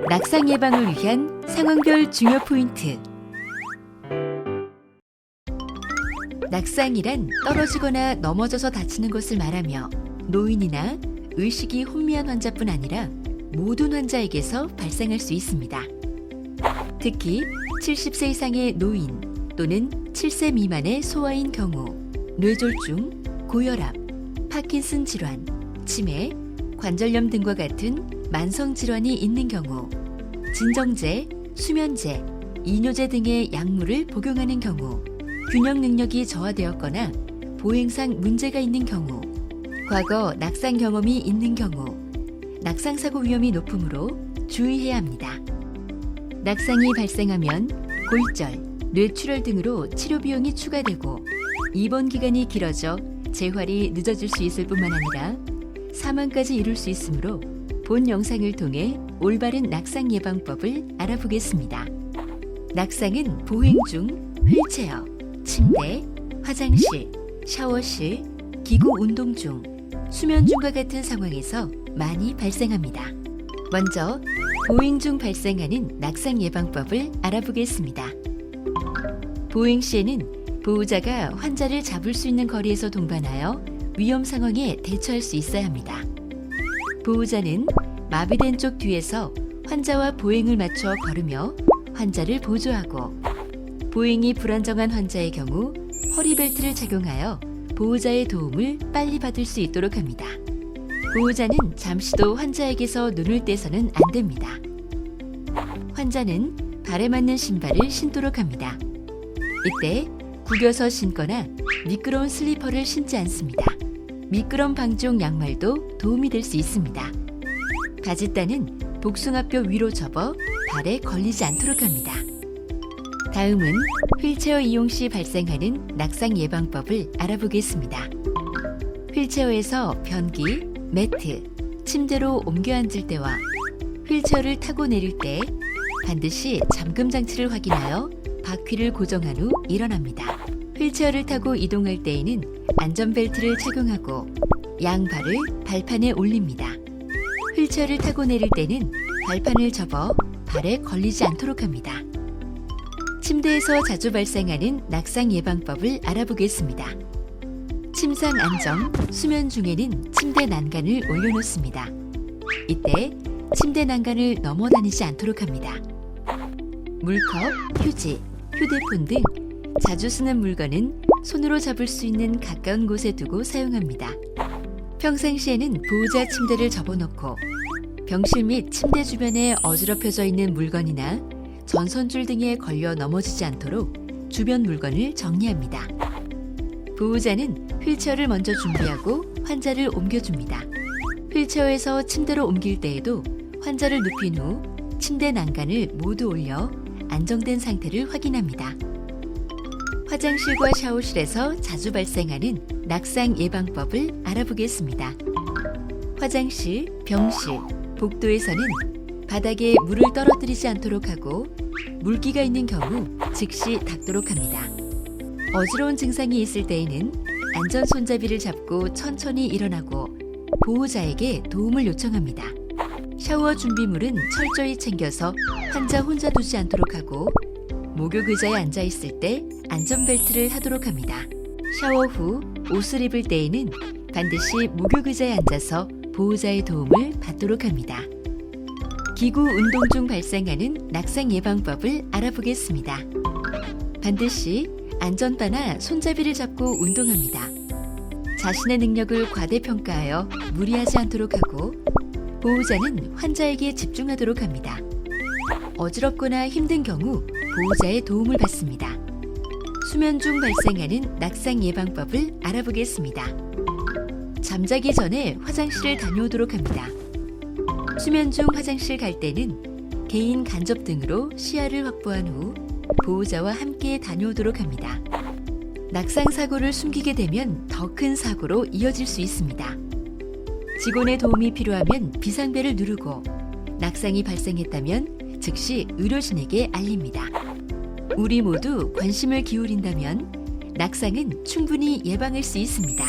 낙상 예방을 위한 상황별 중요 포인트. 낙상이란 떨어지거나 넘어져서 다치는 것을 말하며 노인이나 의식이 혼미한 환자뿐 아니라 모든 환자에게서 발생할 수 있습니다. 특히 70세 이상의 노인 또는 7세 미만의 소아인 경우 뇌졸중, 고혈압, 파킨슨 질환, 치매, 관절염 등과 같은 만성 질환이 있는 경우, 진정제, 수면제, 이뇨제 등의 약물을 복용하는 경우, 균형 능력이 저하되었거나 보행상 문제가 있는 경우, 과거 낙상 경험이 있는 경우, 낙상 사고 위험이 높으므로 주의해야 합니다. 낙상이 발생하면 골절, 뇌출혈 등으로 치료 비용이 추가되고 입원 기간이 길어져 재활이 늦어질 수 있을 뿐만 아니라 사망까지 이룰 수 있으므로 본 영상을 통해 올바른 낙상 예방법을 알아보겠습니다. 낙상은 보행 중 휠체어, 침대, 화장실, 샤워실, 기구 운동 중, 수면 중과 같은 상황에서 많이 발생합니다. 먼저 보행 중 발생하는 낙상 예방법을 알아보겠습니다. 보행 시에는 보호자가 환자를 잡을 수 있는 거리에서 동반하여 위험 상황에 대처할 수 있어야 합니다. 보호자는 마비된 쪽 뒤에서 환자와 보행을 맞춰 걸으며 환자를 보조하고, 보행이 불안정한 환자의 경우 허리벨트를 착용하여 보호자의 도움을 빨리 받을 수 있도록 합니다. 보호자는 잠시도 환자에게서 눈을 떼서는 안 됩니다. 환자는 발에 맞는 신발을 신도록 합니다. 이때 구겨서 신거나 미끄러운 슬리퍼를 신지 않습니다. 미끄럼 방지용 양말도 도움이 될 수 있습니다. 바짓단은 복숭아뼈 위로 접어 발에 걸리지 않도록 합니다. 다음은 휠체어 이용 시 발생하는 낙상 예방법을 알아보겠습니다. 휠체어에서 변기, 매트, 침대로 옮겨 앉을 때와 휠체어를 타고 내릴 때 반드시 잠금 장치를 확인하여 바퀴를 고정한 후 일어납니다. 휠체어를 타고 이동할 때에는 안전벨트를 착용하고 양발을 발판에 올립니다. 휠체어를 타고 내릴 때는 발판을 접어 발에 걸리지 않도록 합니다. 침대에서 자주 발생하는 낙상 예방법을 알아보겠습니다. 침상 안정, 수면 중에는 침대 난간을 올려놓습니다. 이때 침대 난간을 넘어 다니지 않도록 합니다. 물컵, 휴지, 휴대폰 등 자주 쓰는 물건은 손으로 잡을 수 있는 가까운 곳에 두고 사용합니다. 평상시에는 보호자 침대를 접어놓고 병실 및 침대 주변에 어지럽혀져 있는 물건이나 전선줄 등에 걸려 넘어지지 않도록 주변 물건을 정리합니다. 보호자는 휠체어를 먼저 준비하고 환자를 옮겨줍니다. 휠체어에서 침대로 옮길 때에도 환자를 눕힌 후 침대 난간을 모두 올려 안정된 상태를 확인합니다. 화장실과 샤워실에서 자주 발생하는 낙상 예방법을 알아보겠습니다. 화장실, 병실, 복도에서는 바닥에 물을 떨어뜨리지 않도록 하고 물기가 있는 경우 즉시 닦도록 합니다. 어지러운 증상이 있을 때에는 안전 손잡이를 잡고 천천히 일어나고 보호자에게 도움을 요청합니다. 샤워 준비물은 철저히 챙겨서 환자 혼자 두지 않도록 하고 목욕 의자에 앉아 있을 때 안전벨트를 하도록 합니다. 샤워 후 옷을 입을 때에는 반드시 목욕 의자에 앉아서 보호자의 도움을 받도록 합니다. 기구 운동 중 발생하는 낙상 예방법을 알아보겠습니다. 반드시 안전바나 손잡이를 잡고 운동합니다. 자신의 능력을 과대평가하여 무리하지 않도록 하고 보호자는 환자에게 집중하도록 합니다. 어지럽거나 힘든 경우 보호자의 도움을 받습니다. 수면 중 발생하는 낙상 예방법을 알아보겠습니다. 잠자기 전에 화장실을 다녀오도록 합니다. 수면 중 화장실 갈 때는 개인 간접 등으로 시야를 확보한 후 보호자와 함께 다녀오도록 합니다. 낙상 사고를 숨기게 되면 더 큰 사고로 이어질 수 있습니다. 직원의 도움이 필요하면 비상벨을 누르고 낙상이 발생했다면 즉시 의료진에게 알립니다. 우리 모두 관심을 기울인다면 낙상은 충분히 예방할 수 있습니다.